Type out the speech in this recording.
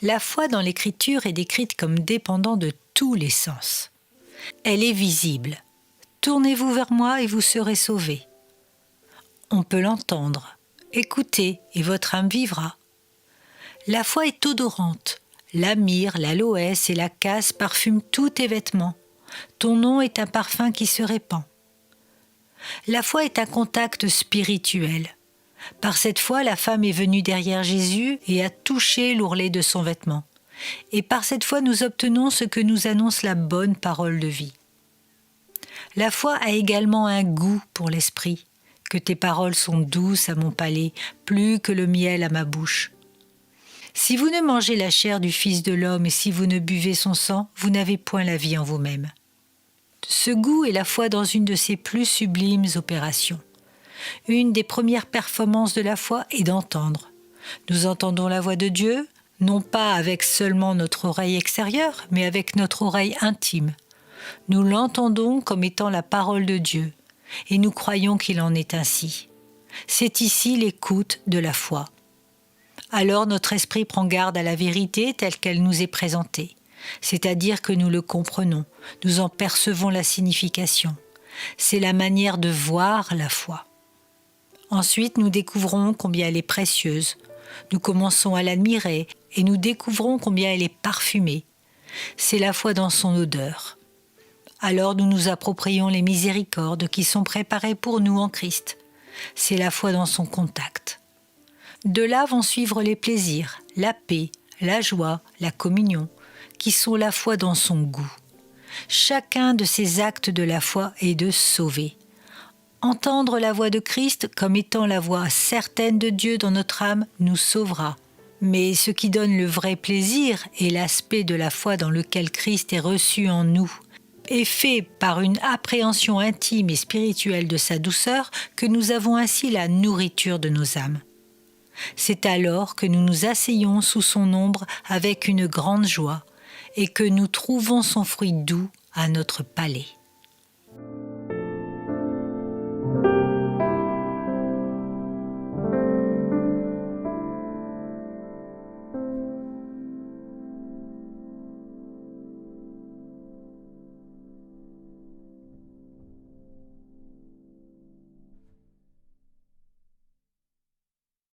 La foi dans l'Écriture est décrite comme dépendant de tous les sens. Elle est visible. Tournez-vous vers moi et vous serez sauvés. On peut l'entendre. Écoutez et votre âme vivra. La foi est odorante. La myrrhe, l'aloès et la casse parfument tous tes vêtements. Ton nom est un parfum qui se répand. La foi est un contact spirituel. Par cette foi, la femme est venue derrière Jésus et a touché l'ourlet de son vêtement. Et par cette foi, nous obtenons ce que nous annonce la bonne parole de vie. La foi a également un goût pour l'esprit, que tes paroles sont douces à mon palais, plus que le miel à ma bouche. Si vous ne mangez la chair du Fils de l'homme et si vous ne buvez son sang, vous n'avez point la vie en vous-même. Ce goût est la foi dans une de ses plus sublimes opérations. Une des premières performances de la foi est d'entendre. Nous entendons la voix de Dieu, non pas avec seulement notre oreille extérieure, mais avec notre oreille intime. Nous l'entendons comme étant la parole de Dieu, et nous croyons qu'il en est ainsi. C'est ici l'écoute de la foi. Alors notre esprit prend garde à la vérité telle qu'elle nous est présentée, c'est-à-dire que nous le comprenons, nous en percevons la signification. C'est la manière de voir la foi. Ensuite, nous découvrons combien elle est précieuse. Nous commençons à l'admirer et nous découvrons combien elle est parfumée. C'est la foi dans son odeur. Alors nous nous approprions les miséricordes qui sont préparées pour nous en Christ. C'est la foi dans son contact. De là vont suivre les plaisirs, la paix, la joie, la communion, qui sont la foi dans son goût. Chacun de ces actes de la foi est de sauver. Entendre la voix de Christ comme étant la voix certaine de Dieu dans notre âme nous sauvera. Mais ce qui donne le vrai plaisir est l'aspect de la foi dans lequel Christ est reçu en nous, et fait par une appréhension intime et spirituelle de sa douceur que nous avons ainsi la nourriture de nos âmes. C'est alors que nous nous asseyons sous son ombre avec une grande joie et que nous trouvons son fruit doux à notre palais.